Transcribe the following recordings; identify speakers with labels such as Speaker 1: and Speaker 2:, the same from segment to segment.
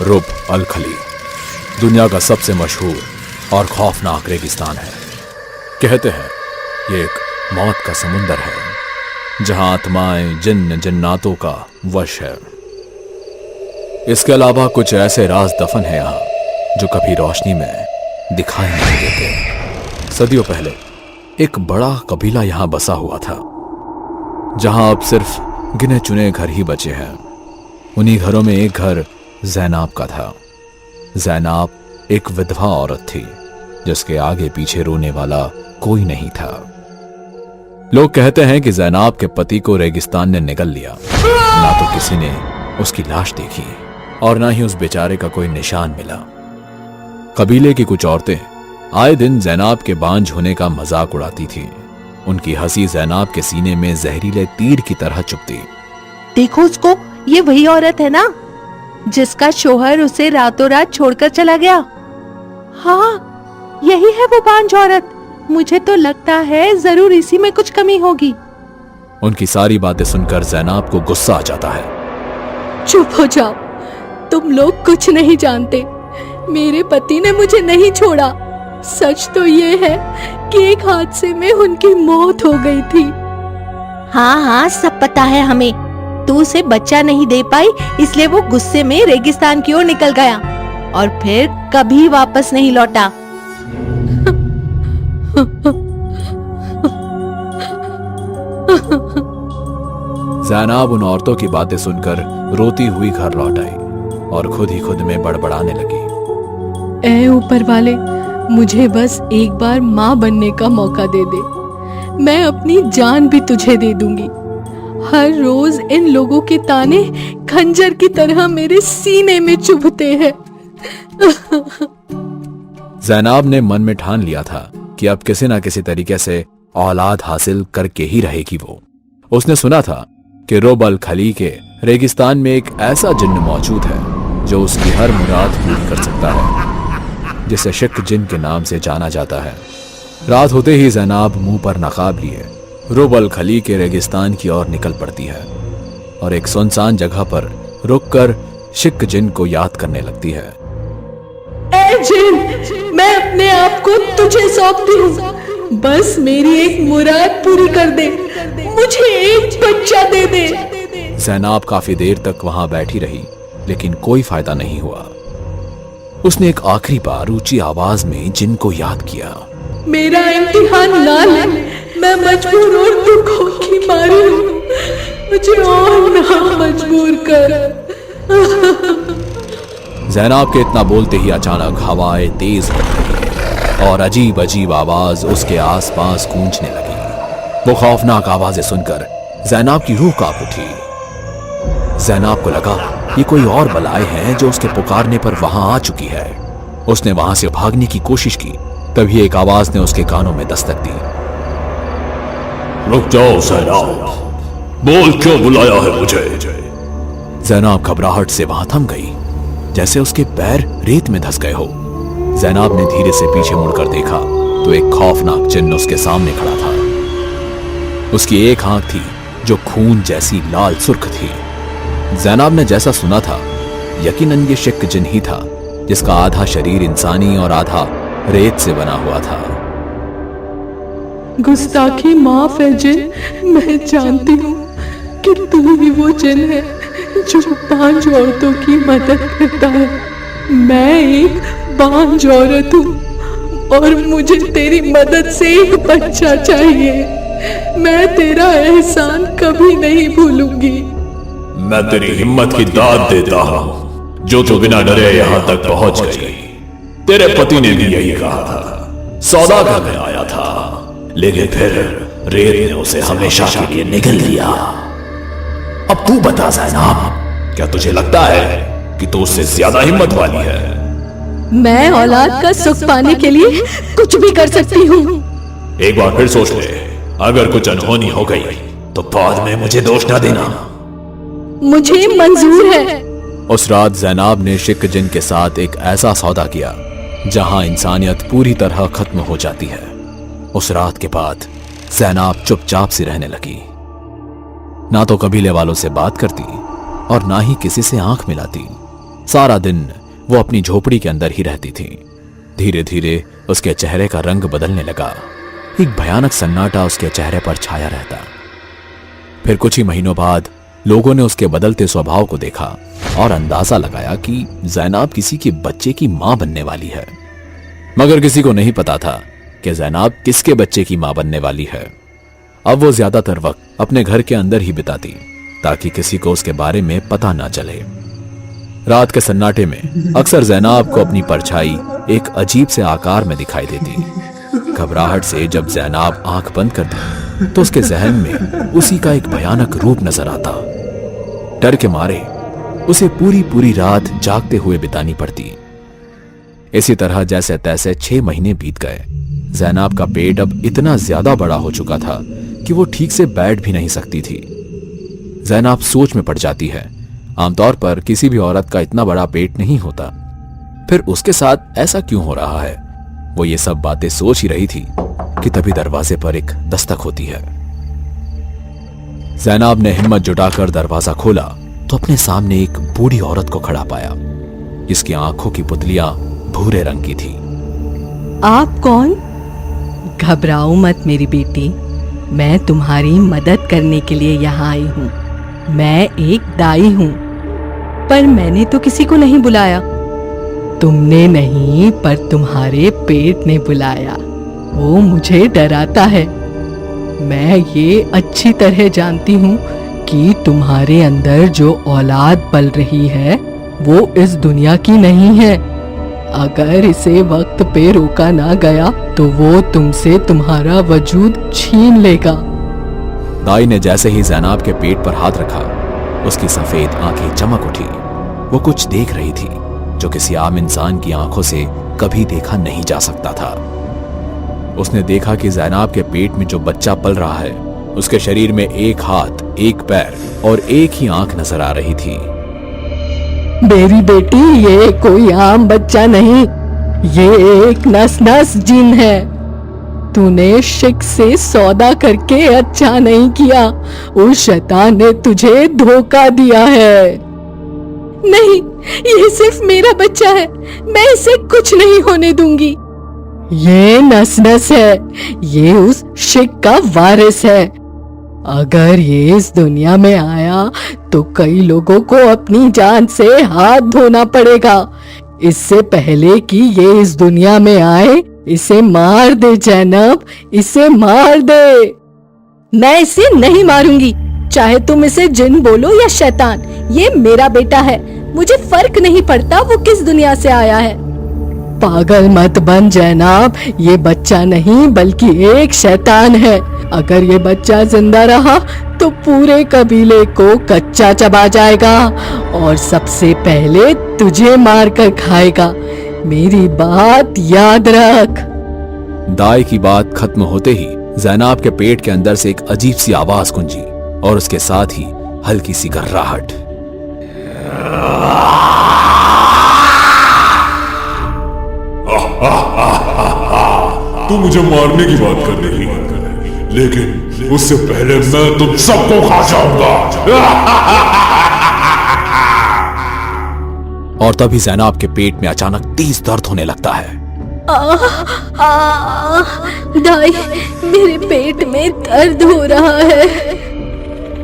Speaker 1: रुब अल खली दुनिया का सबसे मशहूर और खौफनाक रेगिस्तान है। कहते हैं ये एक मौत का समुंदर है जहां आत्माएं जन्नातों का वश है। इसके अलावा कुछ ऐसे राज दफन है यहाँ जो कभी रोशनी में दिखाई नहीं देते। सदियों पहले एक बड़ा कबीला यहाँ बसा हुआ था जहां अब सिर्फ गिने चुने घर ही बचे हैं। उन्हीं घरों में एक घर ज़ैनाब का था। ज़ैनाब एक विधवा औरत थी जिसके आगे पीछे रोने वाला कोई नहीं था। लोग कहते हैं कि ज़ैनाब के पति को रेगिस्तान ने निगल लिया। ना तो किसी ने उसकी लाश देखी और ना ही उस बेचारे का कोई निशान मिला। कबीले की कुछ औरतें आए दिन ज़ैनाब के बांझ होने का मजाक उड़ाती थीं। उनकी हंसी ज़ैनाब के सीने में जहरीले तीर की तरह चुभती।
Speaker 2: देखो उसको, ये वही औरत है ना जिसका शोहर उसे रातों रात छोड़कर चला गया। हाँ, यही है वो बांझ औरत। मुझे तो लगता है जरूर इसी में कुछ कमी होगी।
Speaker 1: उनकी सारी बातें सुनकर ज़ैनाब को गुस्सा आ जाता है।
Speaker 2: चुप हो जाओ, तुम लोग कुछ नहीं जानते। मेरे पति ने मुझे नहीं छोड़ा। सच तो ये है कि एक हादसे में उनकी मौत हो गई थी। हाँ हाँ, सब पता है हमें। तू उसे बच्चा नहीं दे पाई इसलिए वो गुस्से में रेगिस्तान की ओर निकल गया और फिर कभी वापस नहीं लौटा।
Speaker 1: ज़ैनाब उन औरतों की बातें सुनकर रोती हुई घर लौट आई और खुद ही खुद में बड़बड़ाने लगी।
Speaker 2: ऐ ऊपर वाले, मुझे बस एक बार माँ बनने का मौका दे दे। मैं अपनी जान भी तुझे दे दूंगी। हर रोज इन लोगों के ताने खंजर की तरह मेरे सीने में चुभते हैं।
Speaker 1: ज़ैनाब ने मन में ठान लिया था कि अब किसी ना किसी तरीके से औलाद हासिल करके ही रहेगी वो। उसने सुना था कि रुब अल खली के रेगिस्तान में एक ऐसा जिन्न मौजूद है जो उसकी हर मुराद पूरी कर सकता है, जिसे शिक जिन के नाम से जाना जाता है। रात होते ही ज़ैनाब मुंह पर नकाब लिए रुब अल खली के रेगिस्तान की ओर निकल पड़ती है और एक सुनसान जगह पर रुककर शिक जिन को याद करने लगती है।
Speaker 2: ऐ जिन, मैं अपने आप को तुझे सौंपती हूँ। बस मेरी एक मुराद पूरी कर दे। मुझे एक बच्चा दे दे।
Speaker 1: ज़ैनाब काफी देर तक वहां बैठी रही लेकिन कोई फायदा नहीं हुआ। उसने एक आखिरी बार ऊंची आवाज में जिन को याद किया।
Speaker 2: मेरा इम्तिहान ना ले, मैं मजबूर और दुखों की मारी हूँ। मुझे और ना मजबूर कर।
Speaker 1: ज़ैनाब के इतना बोलते ही अचानक हवाएं तेज हो गई और अजीब अजीब आवाज उसके आसपास गूंजने लगी। वो खौफनाक आवाजें सुनकर ज़ैनाब की रूह कांप उठी। ज़ैनाब को लगा ये कोई और बलाएं हैं जो उसके पुकारने पर वहां आ चुकी है। उसने वहां से भागने की कोशिश की, तभी एक आवाज ने उसके कानों में दस्तक दी।
Speaker 3: रुक जाओ ज़ैनाब, बोल क्यों बुलाया है मुझे?
Speaker 1: ज़ैनाब घबराहट से वहां थम गई, जैसे उसके पैर रेत में धंस गए हो। ज़ैनाब ने धीरे से पीछे मुड़कर देखा तो एक खौफनाक जिन्न उसके सामने खड़ा था। उसकी एक आंख थी जो खून जैसी लाल सुर्ख थी। ज़ैनाब ने जैसा सुना था यकीनन ये शिक जिन ही था जिसका आधा शरीर इंसानी और आधा रेत से बना हुआ था।
Speaker 2: गुस्ताखी माफ है जिन, मैं जानती हूँ कि तू ही वो जिन है जो बांझ औरतों की मदद करता है। मैं एक बांझ औरत हूँ और मुझे तेरी मदद से एक बच्चा चाहिए। मैं तेरा एहसान कभी नहीं भूलूंगी।
Speaker 3: मैं तेरी हिम्मत की दाद देता हूँ जो तू बिना डरे यहाँ तक पहुंच गई। तेरे पति ने भी यही कहा था, सौदा करने आया था, लेकिन फिर रेत ने उसे हमेशा के लिए निगल लिया। अब तू बता ज़ैनाब, क्या तुझे लगता है कि तू उससे ज्यादा हिम्मत वाली है?
Speaker 2: मैं औलाद का सुख पाने के लिए कुछ भी कर सकती हूँ।
Speaker 3: एक बार फिर सोच ले, अगर कुछ अनहोनी हो गई तो बाद में मुझे दोष न देना।
Speaker 2: मुझे मंजूर है।
Speaker 1: उस रात ज़ैनाब ने शिक जिन के साथ एक ऐसा सौदा किया जहां इंसानियत पूरी तरह खत्म हो जाती है। उस रात के बाद ज़ैनाब चुपचाप सी रहने लगी। ना तो कबीले वालों से बात करती और ना ही किसी से आंख मिलाती। सारा दिन वो अपनी झोपड़ी के अंदर ही रहती थी। धीरे धीरे उसके चेहरे का रंग बदलने लगा। एक भयानक सन्नाटा उसके चेहरे पर छाया रहता। फिर कुछ ही महीनों बाद लोगों ने उसके बदलते स्वभाव को देखा और अंदाजा लगाया कि ज़ैनब किसी के बच्चे की मां बनने वाली है। मगर किसी को नहीं पता था कि ज़ैनब किसके बच्चे की मां बनने वाली है। अब वो ज्यादातर वक्त अपने घर के अंदर ही बिताती ताकि किसी को उसके बारे में पता ना चले। रात के सन्नाटे में अक्सर ज़ैनब को अपनी परछाई एक अजीब से आकार में दिखाई देती। घबराहट से जब ज़ैनब आंख बंद करती तो उसके जहन में उसी का एक भयानक रूप नजर आता। डर के मारे उसे पूरी पूरी रात जागते हुए बितानी पड़ती। इसी तरह जैसे तैसे 6 महीने बीत गए। ज़ैनब का पेट अब इतना ज्यादा बड़ा हो चुका था कि वो ठीक से बैठ भी नहीं सकती थी। ज़ैनब सोच में पड़ जाती है। आमतौर पर किसी भी औरत का इतना बड़ा पेट नहीं होता, फिर उसके साथ ऐसा क्यों हो रहा है? वो ये सब बातें सोच ही रही थी कि तभी दरवाजे पर एक दस्तक होती है। ज़ैनब ने हिम्मत जुटाकर दरवाजा खोला तो अपने सामने एक बूढ़ी औरत को खड़ा पाया, जिसकी आंखों की पुतलियां भूरे रंग की थी।
Speaker 2: आप कौन? घबराओ मत मेरी बेटी, मैं तुम्हारी मदद करने के लिए यहाँ आई हूँ। मैं एक दाई हूँ, पर मैंने तो किसी को नहीं बुलाया। तुमने नहीं, पर तुम्हारे पेट ने बुलाया। वो मुझे डराता है। मैं ये अच्छी तरह जानती हूँ कि तुम्हारे अंदर जो औलाद पल रही है वो इस दुनिया की नहीं है। अगर इसे वक्त पे रोका ना गया तो वो तुमसे तुम्हारा वजूद छीन लेगा।
Speaker 1: दाई ने जैसे ही ज़ैनब के पेट पर हाथ रखा, उसकी सफेद आंखें चमक उठी। वो कुछ देख रही थी जो किसी आम इंसान की आंखों से कभी देखा नहीं जा सकता था। उसने देखा कि ज़ैनब के पेट में जो बच्चा पल रहा है, उसके शरीर में एक हाथ, एक पैर और एक ही आंख नजर आ रही थी।
Speaker 2: मेरी बेटी, ये कोई आम बच्चा नहीं, ये एक नस नस जिन है। तूने शिक से सौदा करके अच्छा नहीं किया। उस शैतान ने तुझे धोखा दिया है। नहीं, ये सिर्फ मेरा बच्चा है। मैं इसे कुछ नहीं होने दूंगी। ये नस नस है, ये उस शिक का वारिस है। अगर ये इस दुनिया में आया तो कई लोगों को अपनी जान से हाथ धोना पड़ेगा। इससे पहले कि ये इस दुनिया में आए, इसे मार दे ज़ैनब, इसे मार दे। मैं इसे नहीं मारूंगी, चाहे तुम इसे जिन बोलो या शैतान। ये मेरा बेटा है, मुझे फर्क नहीं पड़ता वो किस दुनिया से आया है। पागल मत बन ज़ैनब, ये बच्चा नहीं बल्कि एक शैतान है। अगर ये बच्चा जिंदा रहा तो पूरे कबीले को कच्चा चबा जाएगा और सबसे पहले तुझे मार कर खाएगा। मेरी बात याद रख।
Speaker 1: दाई की बात खत्म होते ही ज़ैनब के पेट के अंदर से एक अजीब सी आवाज गूंजी और उसके साथ ही हल्की सी गर्राहट।
Speaker 3: तू मुझे मारने की बात कर रही है, लेकिन उससे पहले मैं तुम सबको खा जाऊंगा।
Speaker 1: और तभी ज़ैनब के पेट में अचानक तेज दर्द होने लगता है।
Speaker 2: दाई, मेरे पेट में दर्द हो रहा है।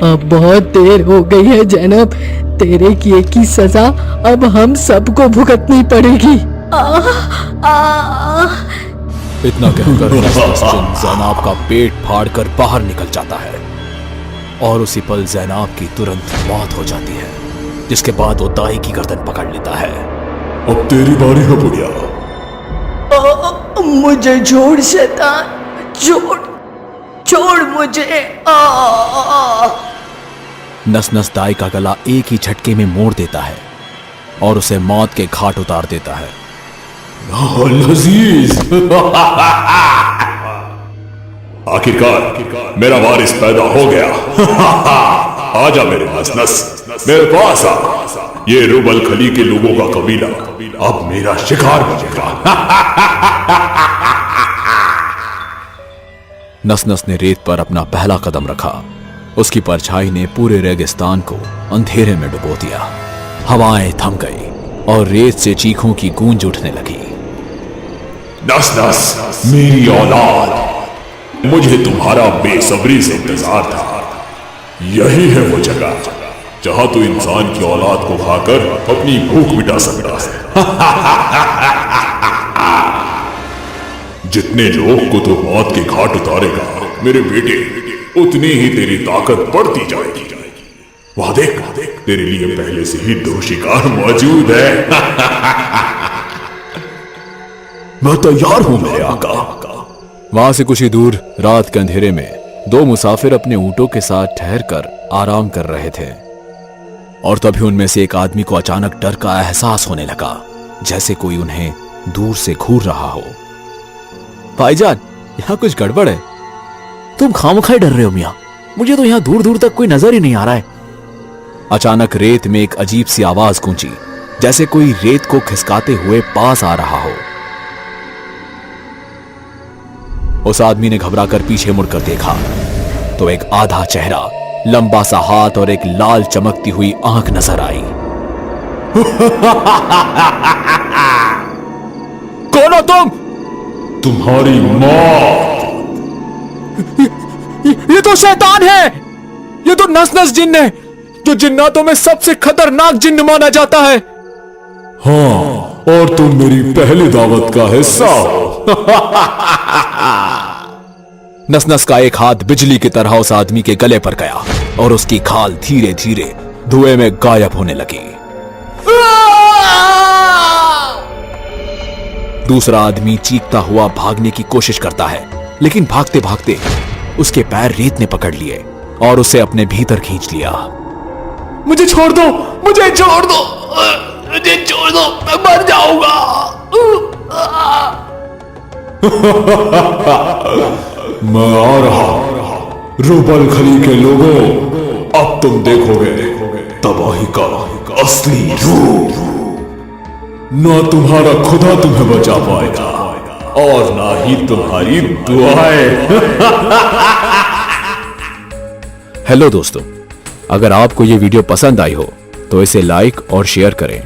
Speaker 2: अब बहुत देर हो गई है ज़ैनब, तेरे किए की सजा अब हम सबको भुगतनी पड़ेगी।
Speaker 1: इतना कहकर ज़ैनब का पेट फाड़कर बाहर निकल जाता है और उसी पल ज़ैनब की तुरंत मौत हो जाती है, जिसके बाद वो दाई की गर्दन पकड़ लेता है।
Speaker 3: अब तेरी बारी है बुढ़िया।
Speaker 2: मुझे छोड़ शैतान, छोड़ मुझे।
Speaker 1: नस नस दाई का गला एक ही झटके में मोड़ देता है और उसे मौत के घाट उतार देता है।
Speaker 3: लजीज। आखिरकार मेरा वारिस पैदा हो गया। आजा मेरे नस नस, मेरे पास आ। ये रुबल खली के लोगों का कबीला अब मेरा शिकार बनेगा।
Speaker 1: नस नस ने रेत पर अपना पहला कदम रखा। उसकी परछाई ने पूरे रेगिस्तान को अंधेरे में डुबो दिया। हवाएं थम गई और रेत से चीखों की गूंज उठने लगी।
Speaker 3: नस नस मेरी औलाद, मुझे तुम्हारा बेसब्री से इंतजार था। यही है वो जगह जहां तू इंसान की औलाद को खाकर अपनी भूख मिटा सकता है। जितने लोग को तू मौत के घाट उतारेगा मेरे बेटे, उतनी ही तेरी ताकत बढ़ती जाएगी। वहां देख, तेरे लिए पहले से ही 2 शिकार मौजूद है। मैं तैयार हूं मेरे आका।
Speaker 1: वहां से कुछ ही दूर रात के अंधेरे में 2 मुसाफिर अपने ऊंटों के साथ ठहरकर आराम कर रहे थे, और तभी उनमें से एक आदमी को अचानक डर का एहसास होने लगा, जैसे कोई उन्हें दूर से घूर रहा हो। भाईजान, यहां कुछ गड़बड़ है।
Speaker 4: तुम खामखाई डर रहे हो मियां, मुझे तो यहां दूर दूर तक कोई नजर ही नहीं आ रहा है।
Speaker 1: अचानक रेत में एक अजीब सी आवाज गूंजी, जैसे कोई रेत को खिसकाते हुए पास आ रहा हो। उस आदमी ने घबराकर पीछे मुड़कर देखा तो एक आधा चेहरा, लंबा सा हाथ और एक लाल चमकती हुई आंख नजर आई।
Speaker 3: कौन हो तुम? तुम्हारी मौत।
Speaker 1: ये तो शैतान है। ये तो नस नस जिन्न है, जो जिन्नातों में सबसे खतरनाक जिन्न माना जाता है।
Speaker 3: हाँ, और तुम मेरी पहली दावत का हिस्सा हो।
Speaker 1: नस नस का एक हाथ बिजली की तरह उस आदमी के गले पर गया और उसकी खाल धीरे धीरे धुएं में गायब होने लगी। दूसरा आदमी चीखता हुआ भागने की कोशिश करता है, लेकिन भागते भागते उसके पैर रेत ने पकड़ लिए और उसे अपने भीतर खींच लिया।
Speaker 3: मुझे छोड़ दो, मुझे छोड़ दो, मुझे छोड़ दो, मैं मर जाऊंगा। मैं आ रहा। रुबल खली के लोगों, अब तुम देखोगे तबाही का असली रूप। ना तुम्हारा खुदा तुम्हें बचा पाएगा और ना ही तुम्हारी दुआएं।
Speaker 1: हेलो दोस्तों, अगर आपको ये वीडियो पसंद आई हो तो इसे लाइक और शेयर करें।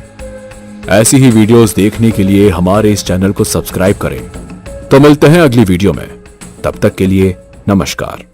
Speaker 1: ऐसी ही वीडियोस देखने के लिए हमारे इस चैनल को सब्सक्राइब करें। तो मिलते हैं अगली वीडियो में, तब तक के लिए नमस्कार।